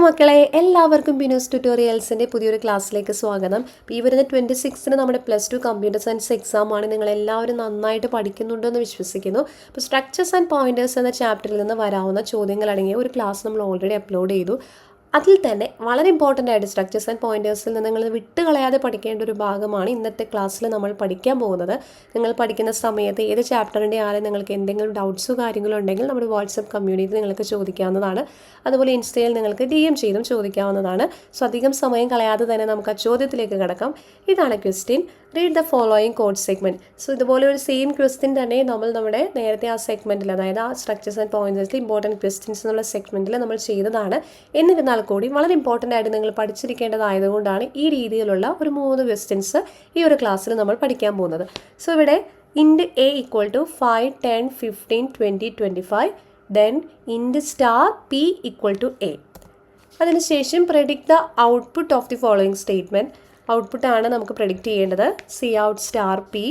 മക്കളെ, എല്ലാവർക്കും ബിനൂസ് ട്യൂട്ടോറിയൽസിൻ്റെ പുതിയൊരു ക്ലാസ്സിലേക്ക് സ്വാഗതം. ഈ വരുന്ന 26-ന് നമ്മുടെ +2 കമ്പ്യൂട്ടർ സയൻസ് എക്സാം ആണ്. നിങ്ങൾ എല്ലാവരും നന്നായിട്ട് പഠിക്കുന്നുണ്ടെന്ന് വിശ്വസിക്കുന്നു. അപ്പോൾ സ്ട്രക്ചേഴ്സ് ആൻഡ് പോയിന്റേഴ്സ് എന്ന ചാപ്റ്ററിൽ നിന്ന് വരാവുന്ന ചോദ്യങ്ങൾ അടങ്ങിയ ഒരു ക്ലാസ് നമ്മൾ ഓൾറെഡി അപ്ലോഡ് ചെയ്തു. അതിൽ തന്നെ വളരെ ഇമ്പോർട്ടൻ്റ് ആയിട്ട് സ്ട്രക്ചേഴ്സ് ആൻഡ് പോയിന്റേഴ്സിൽ നിന്ന് നിങ്ങൾ വിട്ടുകളയാതെ പഠിക്കേണ്ട ഒരു ഭാഗമാണ് ഇന്നത്തെ ക്ലാസ്സിൽ നമ്മൾ പഠിക്കാൻ പോകുന്നത്. നിങ്ങൾ പഠിക്കുന്ന സമയത്ത് ഏത് ചാപ്റ്ററിൻ്റെ ആരും നിങ്ങൾക്ക് എന്തെങ്കിലും ഡൗട്ട്സോ കാര്യങ്ങളോ ഉണ്ടെങ്കിൽ നമ്മുടെ വാട്സപ്പ് കമ്മ്യൂണിറ്റി നിങ്ങൾക്ക് ചോദിക്കാവുന്നതാണ്. അതുപോലെ ഇൻസ്റ്റയിൽ നിങ്ങൾക്ക് DM ചെയ്തും ചോദിക്കാവുന്നതാണ്. സോ അധികം സമയം കളയാതെ തന്നെ നമുക്ക് ആ ചോദ്യത്തിലേക്ക് കിടക്കാം. ഇതാണ് question. Read the following code segment. So ഇതുപോലെ ഒരു സെയിം ക്വസ്റ്റ്യൻ തന്നെ നമ്മൾ നമ്മുടെ നേരത്തെ ആ സെഗ്മെൻറ്റിൽ, അതായത് ആ സ്ട്രക്ചേഴ്സ് ആൻഡ് പോയിന്റേഴ്സിൽ ഇമ്പോർട്ടൻറ്റ് ക്വസ്റ്റ്യൻസ് എന്നുള്ള സെഗ്മെൻറ്റിൽ നമ്മൾ ചെയ്തതാണ്. എന്നിരുന്നാൽ കൂടി വളരെ ഇമ്പോർട്ടൻ്റ് ആയിട്ട് നിങ്ങൾ പഠിച്ചിരിക്കേണ്ടതായതുകൊണ്ടാണ് ഈ രീതിയിലുള്ള ഒരു 3 ക്വസ്റ്റ്യൻസ് ഈ ഒരു ക്ലാസ്സിൽ നമ്മൾ പഠിക്കാൻ പോകുന്നത്. സോ ഇവിടെ int a = 5, 10, 15, 20, 25. then int star p = a. അതിനുശേഷം predict the output of the following statement. Output ആണ് നമുക്ക് പ്രെഡിക്റ്റ് ചെയ്യേണ്ടത്. cout star p,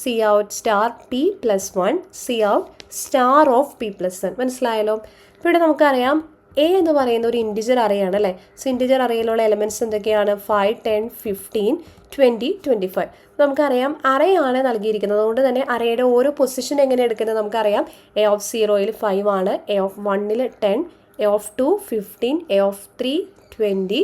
cout star p + 1, cout star of p + 1. മനസ്സിലായല്ലോ? ഇപ്പോൾ ഇവിടെ നമുക്കറിയാം എ എന്ന് പറയുന്ന ഒരു ഇൻറ്റിജർ അറേയാണ് അല്ലേ. സോ ഇൻറ്റിജർ അറേയിലുള്ള എലമെൻറ്റ്സ് എന്തൊക്കെയാണ്? 5, 10, 15, 20, 25. നമുക്കറിയാം അറേയാണ് നൽകിയിരിക്കുന്നത്. അതുകൊണ്ട് തന്നെ അറേയുടെ ഓരോ പൊസിഷൻ എങ്ങനെ എടുക്കുന്നത് നമുക്കറിയാം. a(0) 5 ആണ്, a(1) 10, a(2) 15, a(3) 20,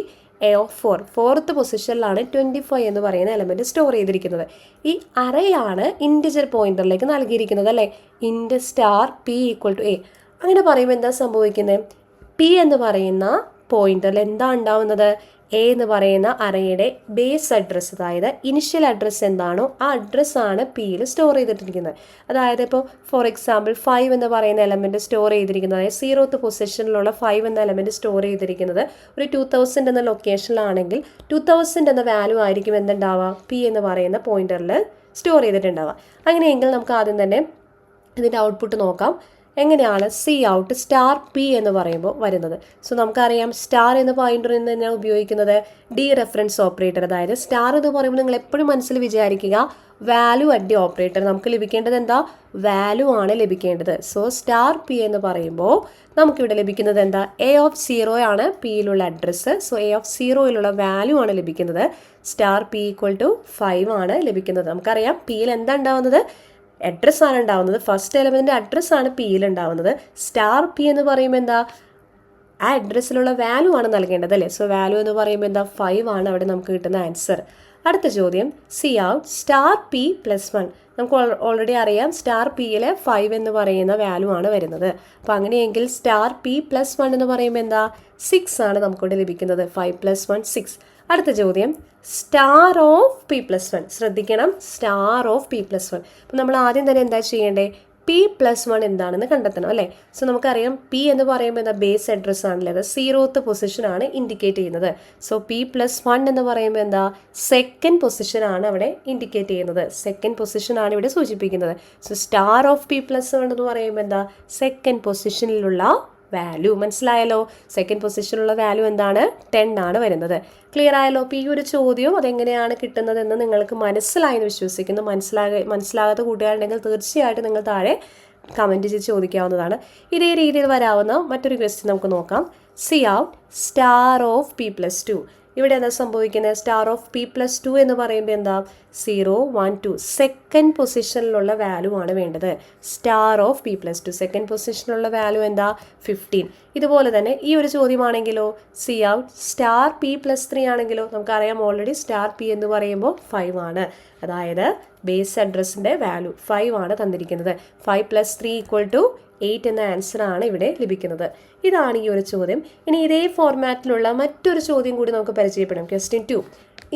a(4) 4th പൊസിഷനിലാണ് 25 എന്ന് പറയുന്ന എലമെൻറ്റ് സ്റ്റോർ ചെയ്തിരിക്കുന്നത്. ഈ അറേയാണ് ഇൻറ്റിജർ പോയിന്ററിലേക്ക് നൽകിയിരിക്കുന്നത് അല്ലേ. int star p = a. അങ്ങനെ പറയുമ്പോൾ എന്താ സംഭവിക്കുന്നത്? പി എന്ന് പറയുന്ന പോയിന്ററിൽ എന്താ ഉണ്ടാവുന്നത്? എ എന്ന് പറയുന്ന അറേയുടെ ബേസ് അഡ്രസ്സ്, അതായത് ഇനിഷ്യൽ അഡ്രസ്സ് എന്താണോ ആ അഡ്രസ്സാണ് പിയിൽ സ്റ്റോർ ചെയ്തിട്ടിരിക്കുന്നത്. അതായത് ഇപ്പോൾ ഫോർ എക്സാമ്പിൾ 5 എന്ന് പറയുന്ന എലമെൻറ്റ് സ്റ്റോർ ചെയ്തിരിക്കുന്നത്, അതായത് 0th പൊസിഷനിലുള്ള 5 എന്ന എലമെൻറ്റ് സ്റ്റോർ ചെയ്തിരിക്കുന്നത് ഒരു 2000 എന്ന ലൊക്കേഷനിലാണെങ്കിൽ 2000 എന്ന വാല്യൂ ആയിരിക്കും എന്തുണ്ടാവുക? പി എന്ന് പറയുന്ന പോയിന്ററിൽ സ്റ്റോർ ചെയ്തിട്ടുണ്ടാവുക. അങ്ങനെയെങ്കിൽ നമുക്ക് ആദ്യം തന്നെ ഇതിൻ്റെ ഔട്ട്പുട്ട് നോക്കാം. എങ്ങനെയാണ് cout star p എന്ന് പറയുമ്പോൾ വരുന്നത്? സോ നമുക്കറിയാം സ്റ്റാർ എന്ന പോയിന്ററിൽ നിന്ന് തന്നെയാണ് ഉപയോഗിക്കുന്നത് റെഫറൻസ് ഓപ്പറേറ്റർ. അതായത് സ്റ്റാർ എന്ന് പറയുമ്പോൾ നിങ്ങൾ എപ്പോഴും മനസ്സിൽ വിചാരിക്കുക വാല്യൂ അറ്റ് ഓപ്പറേറ്റർ. നമുക്ക് ലഭിക്കേണ്ടത് എന്താ? വാല്യൂ ആണ് ലഭിക്കേണ്ടത്. സോ സ്റ്റാർ p എന്ന് പറയുമ്പോൾ നമുക്കിവിടെ ലഭിക്കുന്നത് എന്താ? a(0) ആണ് പിയിലുള്ള അഡ്രസ്സ്. സോ a(0)യിലുള്ള വാല്യൂ ആണ് ലഭിക്കുന്നത്. സ്റ്റാർ p = 5 ആണ് ലഭിക്കുന്നത്. നമുക്കറിയാം പിയിൽ എന്താ ഉണ്ടാവുന്നത്? അഡ്രസ്സാണ് ഉണ്ടാവുന്നത്. ഫസ്റ്റ് എലമെൻറ്റിൻ്റെ അഡ്രസ്സാണ് പിയിൽ ഉണ്ടാവുന്നത്. സ്റ്റാർ പി എന്ന് പറയുമ്പോൾ എന്താ? ആ അഡ്രസ്സിലുള്ള വാല്യൂ ആണ് നൽകേണ്ടത് അല്ലേ. സോ വാല്യൂ എന്ന് പറയുമ്പോൾ എന്താ? 5 ആണ് അവിടെ നമുക്ക് കിട്ടുന്ന ആൻസർ. അടുത്ത ചോദ്യം cout star p + 1. നമുക്ക് ഓൾറെഡി അറിയാം സ്റ്റാർ പിയിലെ 5 എന്ന് പറയുന്ന വാല്യൂ ആണ് വരുന്നത്. അപ്പോൾ അങ്ങനെയെങ്കിൽ സ്റ്റാർ p + 1 എന്ന് പറയുമ്പോൾ എന്താ? 6 ആണ് നമുക്കിവിടെ ലഭിക്കുന്നത്. 5 + 1 6. അടുത്ത ചോദ്യം സ്റ്റാർ ഓഫ് p + 1. ശ്രദ്ധിക്കണം, സ്റ്റാർ ഓഫ് p + 1. അപ്പോൾ നമ്മൾ ആദ്യം തന്നെ എന്താ ചെയ്യേണ്ടത്? p + 1 എന്താണെന്ന് കണ്ടെത്തണം അല്ലേ. സോ നമുക്കറിയാം p എന്ന് പറയുമ്പോൾ എന്താ? ബേസ് അഡ്രസ്സ് ആണല്ലേ. അത് 0th പൊസിഷനാണ് ഇൻഡിക്കേറ്റ് ചെയ്യുന്നത്. സോ p + 1 എന്ന് പറയുമ്പോൾ എന്താ? സെക്കൻഡ് പൊസിഷനാണ് അവിടെ ഇൻഡിക്കേറ്റ് ചെയ്യുന്നത്. സെക്കൻഡ് പൊസിഷനാണ് ഇവിടെ സൂചിപ്പിക്കുന്നത്. സോ സ്റ്റാർ ഓഫ് p + 1 എന്ന് പറയുമ്പോൾ എന്താ? സെക്കൻഡ് പൊസിഷനിലുള്ള വാല്യൂ. മനസ്സിലായല്ലോ? സെക്കൻഡ് പൊസിഷനിലുള്ള വാല്യൂ എന്താണ്? 10 ആണ് വരുന്നത്. ക്ലിയർ ആയല്ലോ? അപ്പോൾ ഈ ഒരു ചോദ്യം അതെങ്ങനെയാണ് കിട്ടുന്നതെന്ന് നിങ്ങൾക്ക് മനസ്സിലായെന്ന് വിശ്വസിക്കുന്നു. മനസ്സിലാകാത്ത കൂട്ടുകാരുണ്ടെങ്കിൽ തീർച്ചയായിട്ടും നിങ്ങൾ താഴെ കമൻറ്റ് ചെയ്ത് ചോദിക്കാവുന്നതാണ്. ഇതേ രീതിയിൽ വരാവുന്ന മറ്റൊരു ക്വസ്റ്റ്യൻ നമുക്ക് നോക്കാം. cout star of p + 2. ഇവിടെ എന്താ സംഭവിക്കുന്നത്? സ്റ്റാർ ഓഫ് p + 2 എന്ന് പറയുമ്പോൾ എന്താ? 0, 1, 2 സെക്കൻഡ് പൊസിഷനിലുള്ള വാല്യൂ ആണ് വേണ്ടത്. സ്റ്റാർ ഓഫ് p + 2 സെക്കൻഡ് പൊസിഷനിലുള്ള വാല്യൂ എന്താ? 15. ഇതുപോലെ തന്നെ ഈ ഒരു ചോദ്യമാണെങ്കിലോ cout star p + 3 ആണെങ്കിലോ നമുക്കറിയാം ഓൾറെഡി സ്റ്റാർ p എന്ന് പറയുമ്പോൾ 5 ആണ്. അതായത് ബേസ് അഡ്രസ്സിൻ്റെ വാല്യൂ 5 ആണ് തന്നിരിക്കുന്നത്. 5 + 3 = 8 എന്ന ആൻസറാണ് ഇവിടെ ലഭിക്കുന്നത്. ഇതാണ് ഈ ഒരു ചോദ്യം. ഇനി ഇതേ ഫോർമാറ്റിലുള്ള മറ്റൊരു ചോദ്യം കൂടി നമുക്ക് പരിചയപ്പെടാം. ക്വസ്റ്റ്യൻ 2.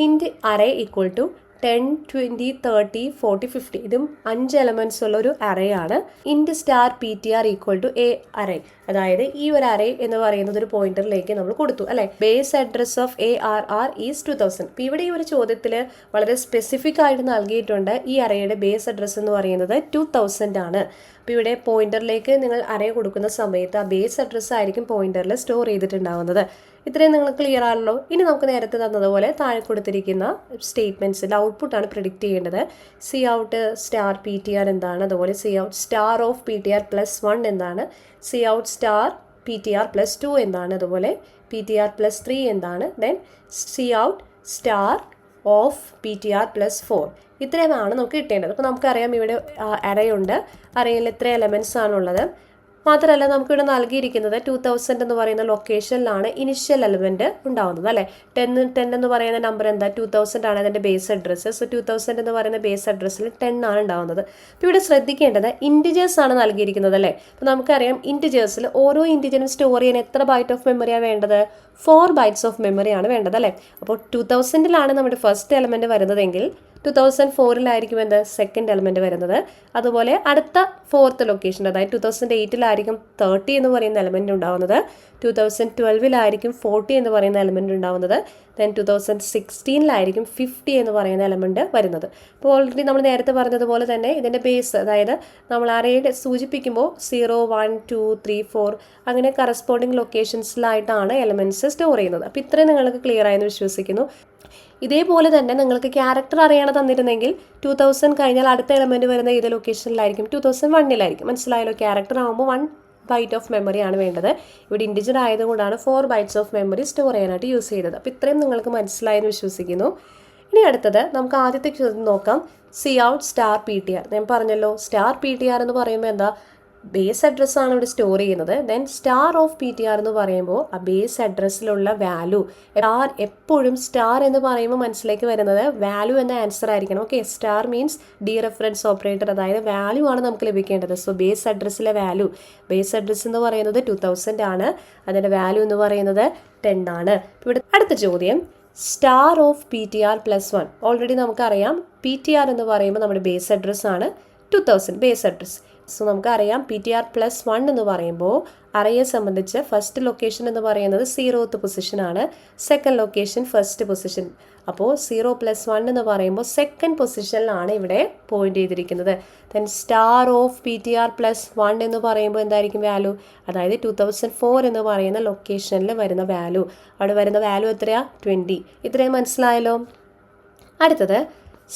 int array = 10, 20, 30, 40, 50. ഇതും 5 എലമെൻറ്റ്സ് ഉള്ള ഒരു അറേ ആണ്. int star ptr = a array. അതായത് ഈ ഒരു അറേ എന്ന് പറയുന്നത് ഒരു പോയിന്ററിലേക്ക് നമ്മൾ കൊടുത്തു അല്ലേ. Base address of ARR is 2000. അപ്പോൾ ഇവിടെ ഈ ഒരു ചോദ്യത്തിൽ വളരെ സ്പെസിഫിക് ആയിട്ട് നൽകിയിട്ടുണ്ട്. ഈ അറേയുടെ ബേസ് അഡ്രസ്സ് എന്ന് പറയുന്നത് 2000 ആണ്. അപ്പോൾ ഇവിടെ പോയിന്ററിലേക്ക് നിങ്ങൾ അറേ കൊടുക്കുന്ന സമയത്ത് ആ ബേസ് അഡ്രസ്സ് ആയിരിക്കും പോയിന്ററിൽ സ്റ്റോർ ചെയ്തിട്ടുണ്ടാവുന്നത്. ഇത്രയും നിങ്ങൾ ക്ലിയർ ആണല്ലോ. ഇനി നമുക്ക് നേരത്തെ തന്നതുപോലെ താഴെ കൊടുത്തിരിക്കുന്ന സ്റ്റേറ്റ്മെൻറ്റ്സിൻ്റെ ഔട്ട്പുട്ടാണ് പ്രിഡിക്റ്റ് ചെയ്യേണ്ടത്. cout star ptr എന്താണ്, അതുപോലെ cout star of ptr + 1 എന്താണ്, cout star ptr + 2 എന്താണ്, അതുപോലെ PTR പ്ലസ് 3 എന്താണ്, then C out star of PTR plus 4. ഇത്രയുമാണ് നമുക്ക് കിട്ടേണ്ടത്. അപ്പോൾ നമുക്കറിയാം ഇവിടെ അറേ ഉണ്ട്, അറേയിൽ എത്ര എലമെൻറ്റ്സ് ആണുള്ളത്. മാത്രമല്ല നമുക്കിവിടെ നൽകിയിരിക്കുന്നത് 2000 എന്ന് പറയുന്ന ലൊക്കേഷനിലാണ് ഇനിഷ്യൽ എലമെൻറ്റ് ഉണ്ടാകുന്നത് അല്ലേ. 10 എന്ന് പറയുന്ന നമ്പർ എന്താ, 2000 ആണ് അതിൻ്റെ ബേസ് അഡ്രസ്സ്. സോ 2000 എന്ന് പറയുന്ന ബേസ് അഡ്രസ്സിൽ 10 ആണ് ഉണ്ടാകുന്നത്. അപ്പോൾ ഇവിടെ ശ്രദ്ധിക്കേണ്ടത് ഇൻറ്റിജേഴ്സ് ആണ് നൽകിയിരിക്കുന്നത് അല്ലേ. അപ്പോൾ നമുക്കറിയാം ഇൻറ്റിജേഴ്സിൽ ഓരോ ഇൻറ്റിജറും സ്റ്റോർ ചെയ്യാൻ എത്ര ബൈറ്റ് ഓഫ് മെമ്മറിയാണ് വേണ്ടത്, 4 ബൈറ്റ്സ് ഓഫ് മെമ്മറിയാണ് വേണ്ടത് അല്ലേ. അപ്പോൾ 2000-ലാണ് നമ്മുടെ ഫസ്റ്റ് എലമെൻറ്റ് വരുന്നതെങ്കിൽ 2004-ലായിരിക്കും എന്ത്, സെക്കൻഡ് എലമെൻറ്റ് വരുന്നത്. അതുപോലെ അടുത്ത ഫോർത്ത് ലൊക്കേഷൻ, അതായത് 2008-ലായിരിക്കും 30 എന്ന് പറയുന്ന എലമെൻറ്റ് ഉണ്ടാവുന്നത്. 2012-ലായിരിക്കും 40 എന്ന് പറയുന്ന എലമെൻറ്റ് ഉണ്ടാവുന്നത്. ദെൻ 2016-ലായിരിക്കും 50 എന്ന് പറയുന്ന എലമെൻറ്റ് വരുന്നത്. അപ്പോൾ ഓൾറെഡി നമ്മൾ നേരത്തെ പറഞ്ഞതുപോലെ തന്നെ ഇതിൻ്റെ ബേസ്, അതായത് നമ്മൾ അറേയുടെ സൂചിപ്പിക്കുമ്പോൾ 0, 1, 2, 3, 4 അങ്ങനെ കറസ്പോണ്ടിങ് ലൊക്കേഷൻസിലായിട്ടാണ് എലമെൻറ്റ്സ് സ്റ്റോർ ചെയ്യുന്നത്. അപ്പോൾ ഇത്രയും നിങ്ങൾക്ക് ക്ലിയർ ആയെന്ന് വിശ്വസിക്കുന്നു. ഇതേപോലെ തന്നെ നിങ്ങൾക്ക് ക്യാരക്ടർ അറിയണം തന്നിരുന്നെങ്കിൽ 2000 കഴിഞ്ഞാൽ അടുത്ത എലമെൻറ്റ് വരുന്ന ഏത് ലൊക്കേഷനിലായിരിക്കും, 2001-ലായിരിക്കും. മനസ്സിലായല്ലോ. ക്യാരക്ടർ ആകുമ്പോൾ 1 ബൈറ്റ് ഓഫ് മെമ്മറി ആണ് വേണ്ടത്. ഇവിടെ ഇൻറ്റിജർ ആയതുകൊണ്ടാണ് 4 ബൈറ്റ്സ് ഓഫ് മെമ്മറി സ്റ്റോർ ചെയ്യാനായിട്ട് യൂസ് ചെയ്തത്. അപ്പോൾ ഇത്രയും നിങ്ങൾക്ക് മനസ്സിലായെന്ന് വിശ്വസിക്കുന്നു. ഇനി അടുത്തത് നമുക്ക് ആദ്യത്തെ ചോദ്യം നോക്കാം. C out star PTR. ഞാൻ പറഞ്ഞല്ലോ സ്റ്റാർ PTR എന്ന് പറയുമ്പോൾ എന്താ, ബേസ് അഡ്രസ്സാണ് ഇവിടെ സ്റ്റോർ ചെയ്യുന്നത്. ദെൻ സ്റ്റാർ ഓഫ് PTR എന്ന് പറയുമ്പോൾ ആ ബേസ് അഡ്രസ്സിലുള്ള വാല്യൂ, എപ്പോഴും സ്റ്റാർ എന്ന് പറയുമ്പോൾ മനസ്സിലേക്ക് വരുന്നത് വാല്യൂ എന്ന ആൻസർ ആയിരിക്കണം. Okay, star means dereference operator, അതായത് വാല്യൂ ആണ് നമുക്ക് ലഭിക്കേണ്ടത്. സോ ബേസ് അഡ്രസ്സിലെ വാല്യൂ, ബേസ് അഡ്രസ്സ് എന്ന് പറയുന്നത് 2000 ആണ്, അതിൻ്റെ വാല്യൂ എന്ന് പറയുന്നത് 10 ആണ്. ഇവിടെ അടുത്ത ചോദ്യം, star of PTR plus 1. Already നമുക്കറിയാം PTR എന്ന് പറയുമ്പോൾ നമ്മുടെ ബേസ് അഡ്രസ്സ് ആണ് 2000 ബേസ് അഡ്രസ്സ്. സോ നമുക്കറിയാം PTR പ്ലസ് 1 എന്ന് പറയുമ്പോൾ അറേയെ സംബന്ധിച്ച് ഫസ്റ്റ് ലൊക്കേഷൻ എന്ന് പറയുന്നത് 0th പൊസിഷനാണ്, സെക്കൻഡ് ലൊക്കേഷൻ ഫസ്റ്റ് പൊസിഷൻ. അപ്പോൾ 0 + 1 എന്ന് പറയുമ്പോൾ സെക്കൻഡ് പൊസിഷനിലാണ് ഇവിടെ പോയിന്റ് ചെയ്തിരിക്കുന്നത്. Then star of PTR plus 1 എന്ന് പറയുമ്പോൾ എന്തായിരിക്കും വാല്യൂ, അതായത് 2004 എന്ന് പറയുന്ന ലൊക്കേഷനിൽ വരുന്ന വാല്യൂ. അവിടെ വരുന്ന വാല്യൂ എത്രയാ, 20. ഇത്രയും മനസ്സിലായല്ലോ. അടുത്തത്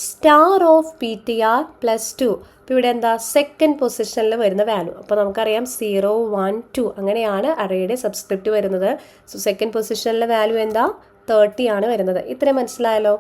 സ്റ്റാർ ഓഫ് PTR പ്ലസ് 2. അപ്പോൾ ഇവിടെ എന്താ, സെക്കൻഡ് പൊസിഷനിൽ വരുന്ന വാല്യൂ. അപ്പോൾ നമുക്കറിയാം 0, 1, 2 അങ്ങനെയാണ് അറേയുടെ സബ്സ്ക്രിപ്റ്റ് വരുന്നത്. സോ സെക്കൻഡ് പൊസിഷനിലെ വാല്യൂ എന്താ, 30 ആണ് വരുന്നത്. ഇത്രയും മനസ്സിലായല്ലോ.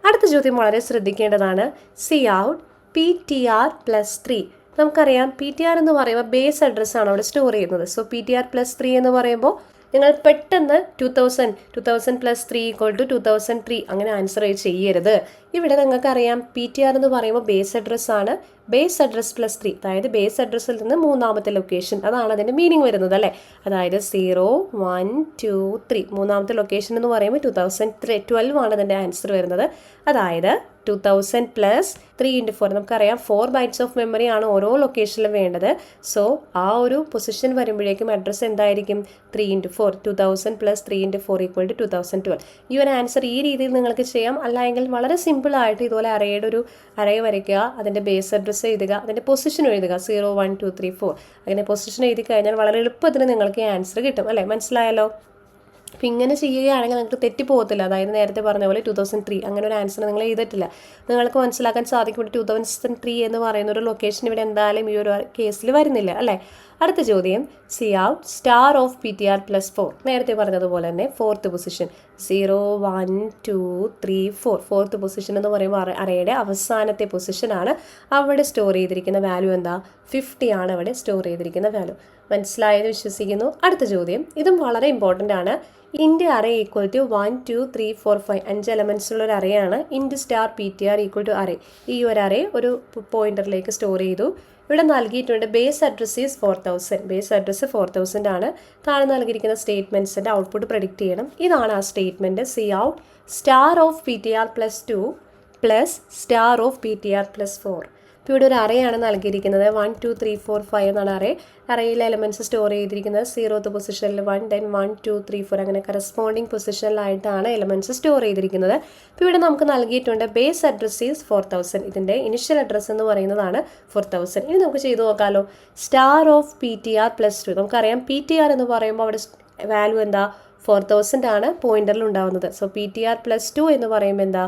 അടുത്ത ചോദ്യം വളരെ ശ്രദ്ധിക്കേണ്ടതാണ്. C out PTR plus 3. നമുക്കറിയാം PTR എന്ന് പറയുമ്പോൾ ബേസ് അഡ്രസ്സാണ് അവിടെ സ്റ്റോർ ചെയ്യുന്നത്. സോ PTR പ്ലസ് 3 എന്ന് പറയുമ്പോൾ നിങ്ങൾ പെട്ടെന്ന് 2000 + 3 = 2003 അങ്ങനെ ആൻസർ ചെയ്യരുത്. ഇവിടെ നിങ്ങൾക്കറിയാം PTR എന്ന് പറയുമ്പോൾ ബേസ് അഡ്രസ്സാണ്, ബേസ് അഡ്രസ് പ്ലസ് 3, അതായത് ബേസ് അഡ്രസ്സിൽ നിന്ന് മൂന്നാമത്തെ ലൊക്കേഷൻ, അതാണ് അതിൻ്റെ മീനിങ് വരുന്നത് അല്ലേ. അതായത് 0, 1, 2, 3 മൂന്നാമത്തെ ലൊക്കേഷൻ എന്ന് പറയുമ്പോൾ 2012 ആണ് അതിൻ്റെ ആൻസർ വരുന്നത്. അതായത് 2000 + 3 × 4 നമുക്കറിയാം 4 ബൈറ്റ്സ് ഓഫ് മെമ്മറി ആണ് ഓരോ ലൊക്കേഷനിലും വേണ്ടത്. സോ ആ ഒരു പൊസിഷൻ വരുമ്പോഴേക്കും അഡ്രസ്സ് എന്തായിരിക്കും, 3 × 4 2000 + 3 × 4 = 2012. ഈ ഒരു ആൻസർ ഈ രീതിയിൽ നിങ്ങൾക്ക് ചെയ്യാം. അല്ലെങ്കിൽ വളരെ സിമ്പിളായിട്ട് ഇതുപോലെ അറേയുടെ ഒരു അറേ വരയ്ക്കുക, അതിൻ്റെ ബേസ് അഡ്രസ്സ് എഴുതുക, അതിൻ്റെ പൊസിഷൻ എഴുതുക 0, 1, 2, 3, 4 അങ്ങനെ പൊസിഷൻ എഴുതി കഴിഞ്ഞാൽ വളരെ എളുപ്പത്തിൽ നിങ്ങൾക്ക് ഈ ആൻസർ കിട്ടും അല്ലേ. മനസ്സിലായല്ലോ. അപ്പോൾ ഇങ്ങനെ ചെയ്യുകയാണെങ്കിൽ നിങ്ങൾക്ക് തെറ്റിപ്പോകത്തില്ല. അതായത് നേരത്തെ പറഞ്ഞ പോലെ 2003 അങ്ങനെ ഒരു ആൻസർ നിങ്ങൾ എഴുതിയിട്ടില്ല. നിങ്ങൾക്ക് മനസ്സിലാക്കാൻ സാധിക്കും ഇവിടെ 2003 എന്ന് പറയുന്ന ഒരു ലൊക്കേഷൻ ഇവിടെ എന്തായാലും ഈ ഒരു കേസിൽ വരുന്നില്ല അല്ലേ. അടുത്ത ചോദ്യം, C out star of PTR plus 4. നേരത്തെ പറഞ്ഞതുപോലെ തന്നെ 4th പൊസിഷൻ 0, 1, 2, 3, 4 4th പൊസിഷൻ എന്ന് പറയുമ്പോൾ അറേയുടെ അവസാനത്തെ പൊസിഷനാണ്. അവിടെ സ്റ്റോർ ചെയ്തിരിക്കുന്ന വാല്യൂ എന്താ, 50 ആണ് അവിടെ സ്റ്റോർ ചെയ്തിരിക്കുന്ന വാല്യൂ. മനസ്സിലായെന്ന് വിശ്വസിക്കുന്നു. അടുത്ത ചോദ്യം, ഇതും വളരെ ഇമ്പോർട്ടൻ്റ് ആണ്. Int array equal to 1, 2, 3, 4, 5 5 elements ഉള്ള ഒരു അറേയാണ് int star PTR equal to array. ഈ ഒരു അറേ ഒരു പോയിന്ററിലേക്ക് സ്റ്റോർ ചെയ്തു. ഇവിടെ നൽകിയിട്ടുണ്ട് base address is 4000, base address 4000 ആണ്. താഴെ നൽകിയിരിക്കുന്ന സ്റ്റേറ്റ്മെൻറ്റ്സിൻ്റെ ഔട്ട്പുട്ട് പ്രഡിക്റ്റ് ചെയ്യണം. ഇതാണ് ആ statement. C out star of PTR plus 2 plus star of PTR plus 4. ഇപ്പോൾ ഇവിടെ ഒരു അറേയാണ് നൽകിയിരിക്കുന്നത്. 1, 2, 3, 4, 5 എന്നാണ് അറേ. അറേയിലെ എലമെൻറ്റ്സ് സ്റ്റോർ ചെയ്തിരിക്കുന്നത് 0th പൊസിഷനിൽ 1, then 1, 2, 3, 4 അങ്ങനെ കറസ്പോണ്ടിങ് പൊസിഷനിലായിട്ടാണ് എലമെൻറ്റ്സ് സ്റ്റോർ ചെയ്തിരിക്കുന്നത്. ഇപ്പോൾ ഇവിടെ നമുക്ക് നൽകിയിട്ടുണ്ട് ബേസ് അഡ്രസ് ഈസ് 4000. ഇതിൻ്റെ ഇനിഷ്യൽ അഡ്രസ്സ് എന്ന് പറയുന്നതാണ് 4000. ഇനി നമുക്ക് ചെയ്തു നോക്കാമല്ലോ. Star of PTR plus 2. നമുക്കറിയാം PTR എന്ന് പറയുമ്പോൾ അവിടെ വാല്യൂ എന്താ, 4000 ആണ് പോയിന്ററിൽ ഉണ്ടാവുന്നത്. സോ PTR പ്ലസ് 2 എന്ന് പറയുമ്പോൾ എന്താ,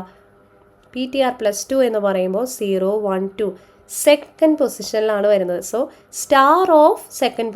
PTR പ്ലസ് 2 എന്ന് പറയുമ്പോൾ 0, 1, 2 സെക്കൻഡ് പൊസിഷനിലാണ് വരുന്നത്. സോ സ്റ്റാർ ഓഫ് സെക്കൻഡ്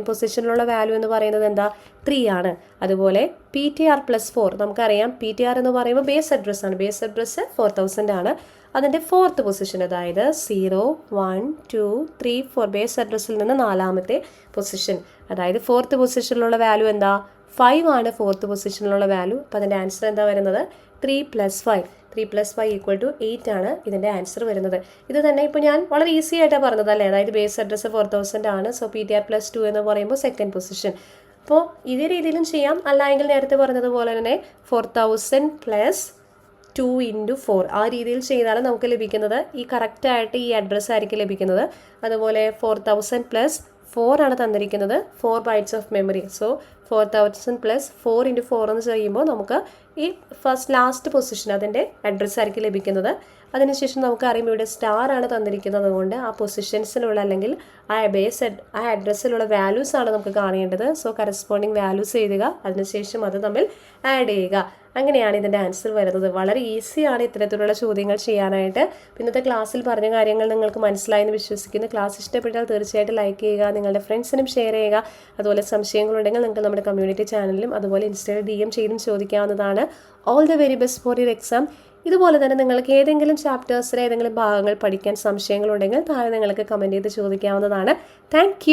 പൊസിഷനിലുള്ള വാല്യൂ എന്ന് പറയുന്നത് എന്താ 3 ആണ്. അതുപോലെ PTR+4 നമുക്കറിയാം PTR എന്ന് പറയുമ്പോൾ ബേസ് അഡ്രസ് ആണ്. ബേസ് അഡ്രസ്സ് 4000 ആണ്. അതിൻ്റെ 4th പൊസിഷൻ, അതായത് 0, 1, 2, 3, 4 ബേസ് അഡ്രസ്സിൽ നിന്ന് 4ാമത്തെ പൊസിഷൻ, അതായത് 4th പൊസിഷനിലുള്ള വാല്യൂ എന്താ 5 ആണ്. 4th പൊസിഷനിലുള്ള value. അപ്പോൾ അതിൻ്റെ ആൻസർ എന്താ വരുന്നത് 3 + 5. 3 + 5 = 8 ആണ് ഇതിൻ്റെ ആൻസർ വരുന്നത്. ഇത് തന്നെ ഇപ്പോൾ ഞാൻ വളരെ ഈസി ആയിട്ടാണ് പറഞ്ഞത് അല്ലേ. അതായത് ബേസ് അഡ്രസ്സ് 4000 ആണ്. സോ PTR+2 എന്ന് പറയുമ്പോൾ സെക്കൻഡ് പൊസിഷൻ. അപ്പോൾ ഇതേ രീതിയിലും ചെയ്യാം. അല്ലെങ്കിൽ നേരത്തെ പറഞ്ഞതുപോലെ തന്നെ 4000 + 2 × 4 ആ രീതിയിൽ ചെയ്താൽ നമുക്ക് ലഭിക്കുന്നത് ഈ കറക്റ്റായിട്ട് ഈ അഡ്രസ്സ് ആയിരിക്കും ലഭിക്കുന്നത്. അതുപോലെ 4000 + 4 ആണ് തന്നിരിക്കുന്നത്, 4 ബൈറ്റ്സ് ഓഫ് മെമ്മറി. സോ 4000 + 4 × 4 എന്ന് ചെയ്യുമ്പോൾ നമുക്ക് ഈ ലാസ്റ്റ് പൊസിഷൻ അതിൻ്റെ അഡ്രസ്സ് ആയിരിക്കും ലഭിക്കുന്നത്. അതിനുശേഷം നമുക്കറിയാം ഇവിടെ സ്റ്റാർ ആണ് തന്നിരിക്കുന്നത് കൊണ്ട് ആ പൊസിഷൻസിലുള്ള അല്ലെങ്കിൽ ആ അഡ്രസ്സിലുള്ള വാല്യൂസ് ആണ് നമുക്ക് കാണേണ്ടത്. സോ കറസ്പോണ്ടിങ് വാല്യൂസ് എഴുതുക, അതിനുശേഷം അത് തമ്മിൽ ആഡ് ചെയ്യുക. അങ്ങനെയാണ് ഇതിൻ്റെ ആൻസർ വരുന്നത്. വളരെ ഈസിയാണ് ഇത്തരത്തിലുള്ള ചോദ്യങ്ങൾ ചെയ്യാനായിട്ട്. ഇന്നത്തെ ക്ലാസ്സിൽ പറഞ്ഞ കാര്യങ്ങൾ നിങ്ങൾക്ക് മനസ്സിലായെന്ന് വിശ്വസിക്കുന്നു. ക്ലാസ് ഇഷ്ടപ്പെട്ടാൽ തീർച്ചയായിട്ടും ലൈക്ക് ചെയ്യുക, നിങ്ങളുടെ ഫ്രണ്ട്സിനും ഷെയർ ചെയ്യുക. അതുപോലെ സംശയങ്ങളുണ്ടെങ്കിൽ നിങ്ങൾക്ക് നമ്മുടെ കമ്മ്യൂണിറ്റി ചാനലിലും അതുപോലെ ഇൻസ്റ്റയിൽ DM ചെയ്തും ചോദിക്കാവുന്നതാണ്. All the very best for your exam. ഇതുപോലെ തന്നെ നിങ്ങൾക്ക് ഏതെങ്കിലും ചാപ്റ്റേഴ്സിലെ ഏതെങ്കിലും ഭാഗങ്ങൾ പഠിക്കാൻ സംശയങ്ങളുണ്ടെങ്കിൽ താഴെ നിങ്ങൾക്ക് കമൻറ്റ് ചെയ്ത് ചോദിക്കാവുന്നതാണ്. താങ്ക്